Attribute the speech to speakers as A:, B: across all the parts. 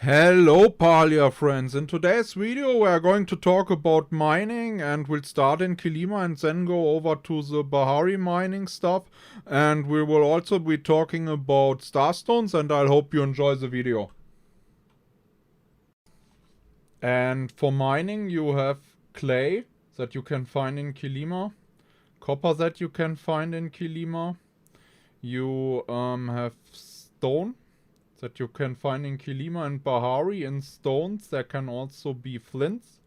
A: Hello Palia friends, in today's video we are going to talk about mining, and we'll start in Kilima and then go over to the Bahari mining stuff, and we will also be talking about Starstones, and I hope you enjoy the video. And for mining you have clay that you can find in Kilima, copper that you can find in Kilima, you have stone that you can find in Kilima and Bahari. In stones there can also be flints.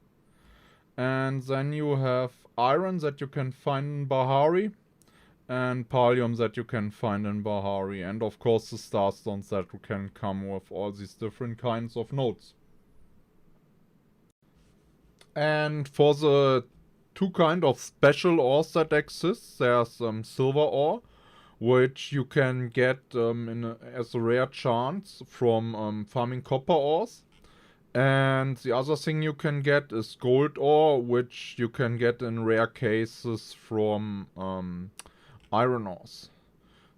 A: And then you have iron that you can find in Bahari. And Palium that you can find in Bahari. And of course the starstones that can come with all these different kinds of nodes. And for the two kind of special ores that exist, there's silver ore, which you can get as a rare chance from farming copper ores. And the other thing you can get is gold ore, which you can get in rare cases from iron ores.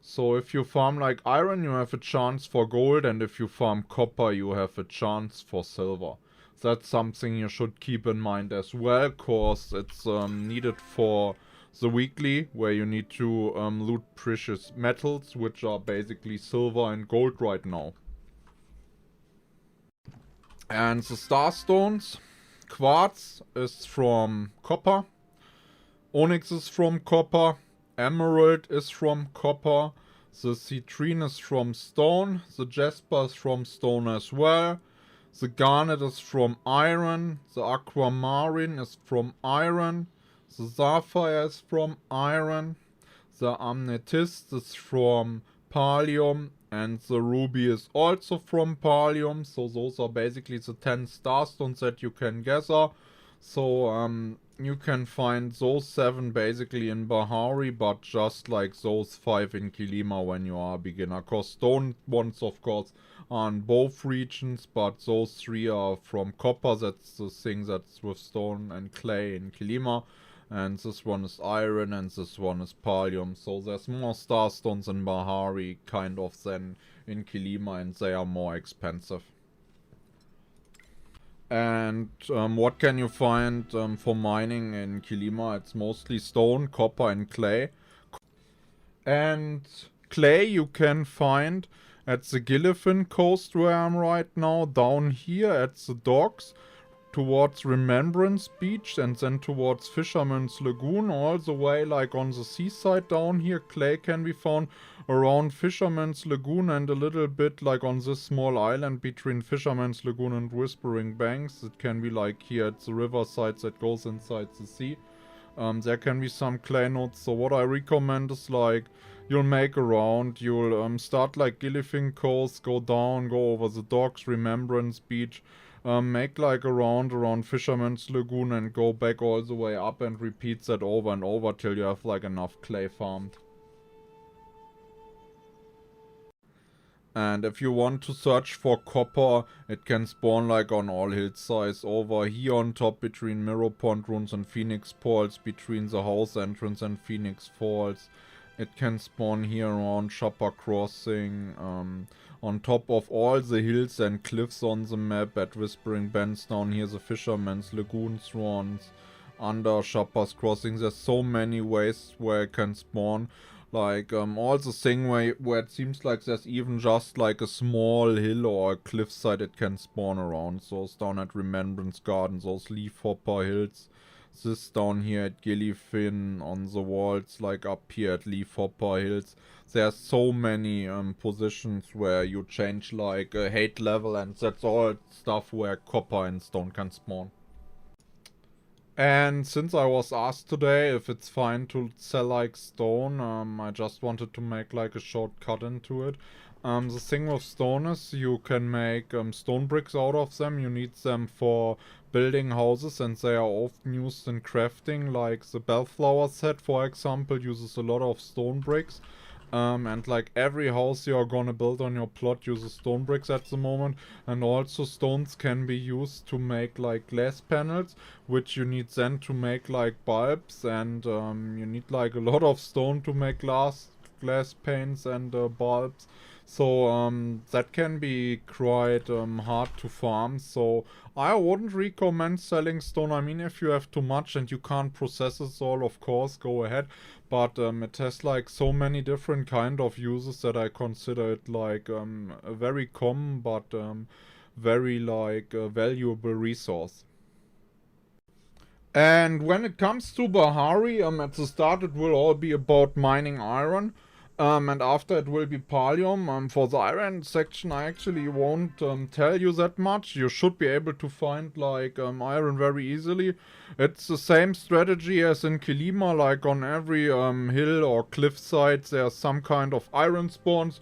A: So if you farm like iron, you have a chance for gold, and if you farm copper, you have a chance for silver. That's something you should keep in mind as well, cause it's needed for the weekly, where you need to loot precious metals, which are basically silver and gold right now. And the starstones, quartz is from copper, onyx is from copper, emerald is from copper, the citrine is from stone, the jasper is from stone as well, the garnet is from iron, the aquamarine is from iron, the sapphire is from iron, the amethyst is from Palium, and the ruby is also from Palium. So those are basically the 10 starstones that you can gather. So you can find those 7 basically in Bahari, but just like those 5 in Kilima when you are a beginner. Cause stone ones of course are in both regions, but those 3 are from copper. That's the thing that's with stone and clay in Kilima. And this one is iron, and this one is Palium. So there's more starstones in Bahari kind of than in Kilima, and they are more expensive. And what can you find for mining in Kilima? It's mostly stone, copper and clay. And clay you can find at the Gillifin coast where I'm right now, down here at the docks, towards Remembrance Beach, and then towards Fisherman's Lagoon, all the way like on the seaside down here. Clay can be found around Fisherman's Lagoon and a little bit like on this small island between Fisherman's Lagoon and Whispering Banks. It can be like here at the riverside that goes inside the sea. There can be some clay nodes. So what I recommend is like you'll make a round, you'll start like Gillifin Coast, go down, go over the docks, Remembrance Beach, make like a round around Fisherman's Lagoon and go back all the way up and repeat that over and over till you have like enough clay farmed. And if you want to search for copper, it can spawn like on all hillsides over here on top between Mirror Pond Ruins and Phoenix Falls, between the house entrance and Phoenix Falls. It can spawn here around Shopper Crossing, on top of all the hills and cliffs on the map at Whispering Bends down here, the Fisherman's Lagoon swans, under Shopper's Crossing. There's so many ways where it can spawn. Like all the thing where it seems like there's even just like a small hill or a cliffside it can spawn around. So it's down at Remembrance Gardens, those Leafhopper Hills. This down here at Gillifin on the walls, like up here at Leafhopper Hills. There's so many positions where you change like a hate level, and that's all stuff where copper and stone can spawn. And since I was asked today if it's fine to sell like stone, I just wanted to make like a short cut into it. The thing with stone is you can make stone bricks out of them. You need them for building houses, and they are often used in crafting. Like the Bellflower set, for example, uses a lot of stone bricks. And like every house you're gonna build on your plot uses stone bricks at the moment. And also stones can be used to make like glass panels, which you need then to make like bulbs. And you need like a lot of stone to make glass panes and bulbs. So that can be quite hard to farm. So I wouldn't recommend selling stone. I mean, if you have too much and you can't process it all, of course, go ahead. But it has like so many different kind of uses that I consider it like a very common but very like valuable resource. And when it comes to Bahari, at the start it will all be about mining iron. And after it will be Palium. For the iron section I actually won't tell you that much. You should be able to find like iron very easily. It's the same strategy as in Kilima, like on every hill or cliffside there's some kind of iron spawns.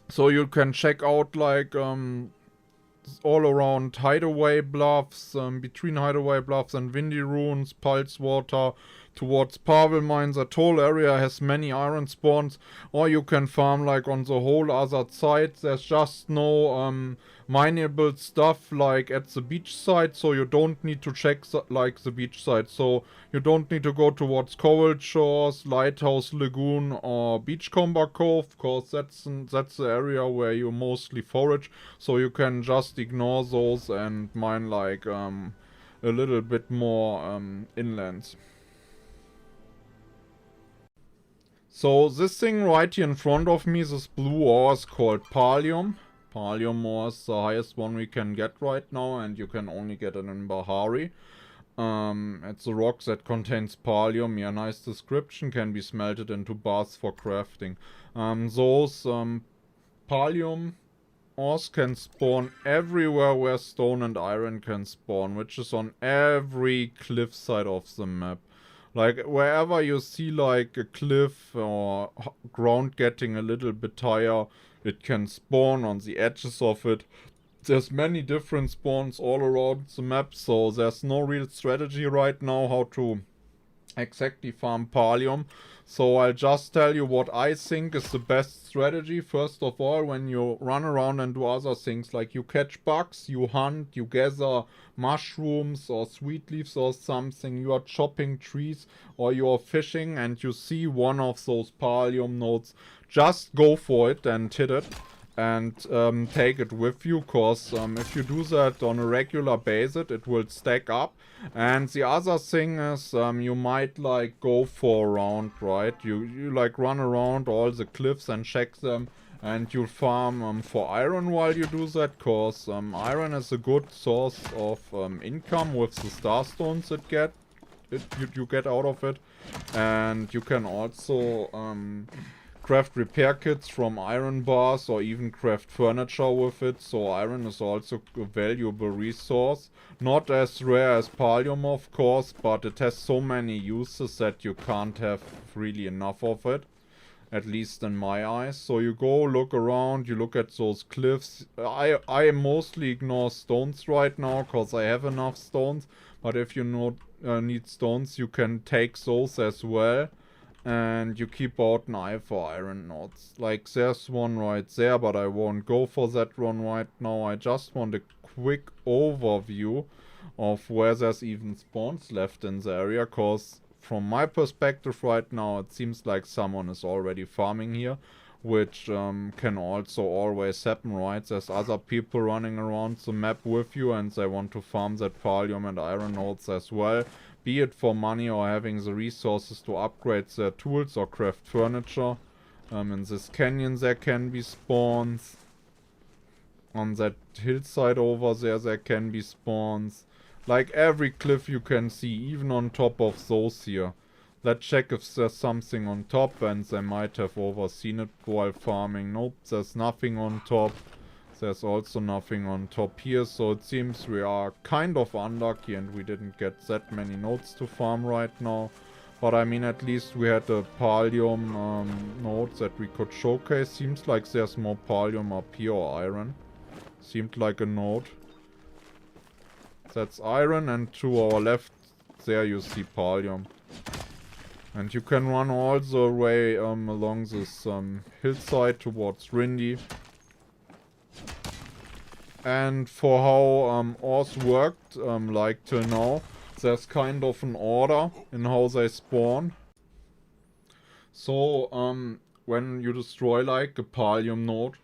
A: So you can check out like all around hideaway bluffs, between hideaway bluffs and windy ruins, pulse water, towards Pavel mines. That whole area has many iron spawns, or you can farm like on the whole other side. There's just no mineable stuff like at the beach side, so you don't need to check like the beach side. So you don't need to go towards Coral Shores, Lighthouse Lagoon, or Beachcomber Cove, cause that's the area where you mostly forage. So you can just ignore those and mine like a little bit more inland. So this thing right here in front of me, this blue ore, is called Palium. Palium ore is the highest one we can get right now, and you can only get it in Bahari. It's a rock that contains Palium. Yeah, nice description. Can be smelted into bars for crafting. Those Palium ores can spawn everywhere where stone and iron can spawn, which is on every cliffside of the map. Like, wherever you see, like, a cliff or ground getting a little bit higher, it can spawn on the edges of it. There's many different spawns all around the map, so there's no real strategy right now how to exactly farm Palium. So I'll just tell you what I think is the best strategy. First of all, when you run around and do other things, like you catch bugs, you hunt, you gather mushrooms or sweet leaves or something, you are chopping trees or you are fishing and you see one of those Palium nodes, just go for it and hit it. And take it with you, cause if you do that on a regular basis, it will stack up. And the other thing is, you might like go for a round, right? You like run around all the cliffs and check them, and you farm for iron while you do that, cause iron is a good source of income with the starstones you get out of it. And you can also craft repair kits from iron bars or even craft furniture with it. So iron is also a valuable resource. Not as rare as Palium, of course, but it has so many uses that you can't have really enough of it. At least in my eyes. So you go look around, you look at those cliffs. I mostly ignore stones right now because I have enough stones. But if you need stones, you can take those as well. And you keep out an eye for iron nodes. Like, there's one right there, but I won't go for that one right now. I just want a quick overview of where there's even spawns left in the area, cause from my perspective right now, it seems like someone is already farming here, which can also always happen, right? There's other people running around the map with you, and they want to farm that Palium and iron nodes as well. Be it for money or having the resources to upgrade their tools or craft furniture. In this canyon there can be spawns. On that hillside over there can be spawns. Like every cliff you can see, even on top of those here. Let's check if there's something on top, and they might have overseen it while farming. Nope, there's nothing on top. There's also nothing on top here, so it seems we are kind of unlucky and we didn't get that many nodes to farm right now. But I mean, at least we had a Palium node that we could showcase. Seems like there's more Palium up here, or iron. Seemed like a node. That's iron, and to our left there you see Palium. And you can run all the way along this hillside towards Rindy. And for how ores worked, like till now, there's kind of an order in how they spawn. So, when you destroy like a Palium node,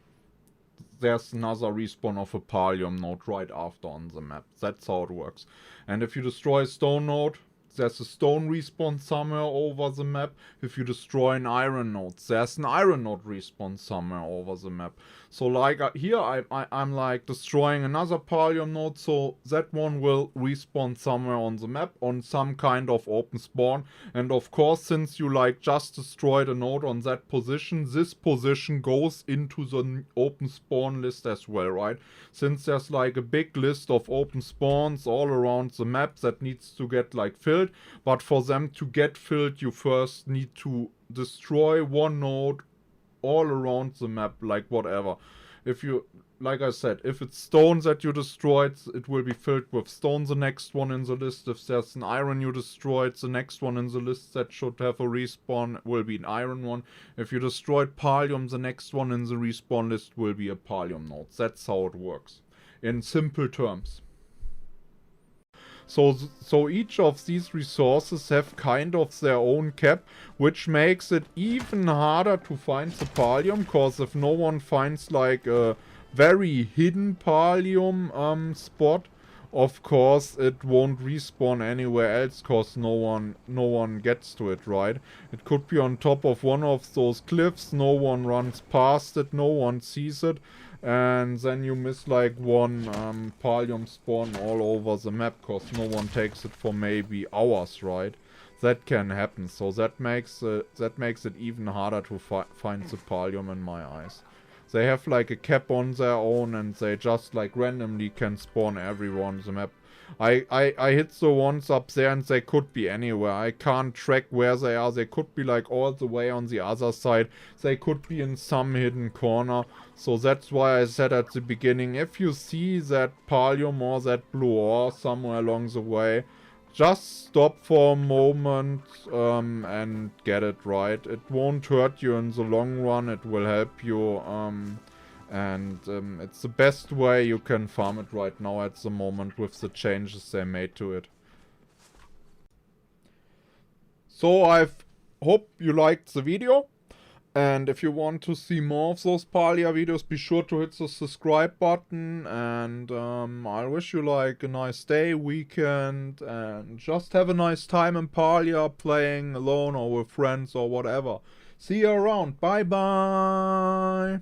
A: there's another respawn of a Palium node right after on the map. That's how it works. And if you destroy a stone node, there's a stone respawn somewhere over the map. If you destroy an iron node, there's an iron node respawn somewhere over the map. So like here I'm like destroying another Palium node, so that one will respawn somewhere on the map on some kind of open spawn. And of course, since you like just destroyed a node on that position, this position goes into the open spawn list as well, right? Since there's like a big list of open spawns all around the map that needs to get like filled, but for them to get filled you first need to destroy one node all around the map, like whatever. If you, like I said, if it's stone that you destroyed, it will be filled with stone, the next one in the list. If there's an iron you destroyed, the next one in the list that should have a respawn will be an iron one. If you destroyed Palium, the next one in the respawn list will be a Palium node. That's how it works, in simple terms. So each of these resources have kind of their own cap, which makes it even harder to find the Palium, because if no one finds like a very hidden Palium spot, of course it won't respawn anywhere else, because no one gets to it, right? It could be on top of one of those cliffs, no one runs past it, no one sees it, and then you miss like one Palium spawn all over the map, because no one takes it for maybe hours, right? That can happen, so that makes it even harder to find the Palium in my eyes. They have like a cap on their own, and they just like randomly can spawn everywhere on the map. I hit the ones up there and they could be anywhere. I can't track where they are. They could be like all the way on the other side. They could be in some hidden corner. So that's why I said at the beginning, if you see that Palium or that blue ore somewhere along the way, just stop for a moment and get it, right? It won't hurt you in the long run. It will help you. It's the best way you can farm it right now at the moment with the changes they made to it. So I hope you liked the video. And if you want to see more of those Palia videos, be sure to hit the subscribe button. And I wish you like a nice day, weekend, and just have a nice time in Palia, playing alone or with friends or whatever. See you around. Bye bye.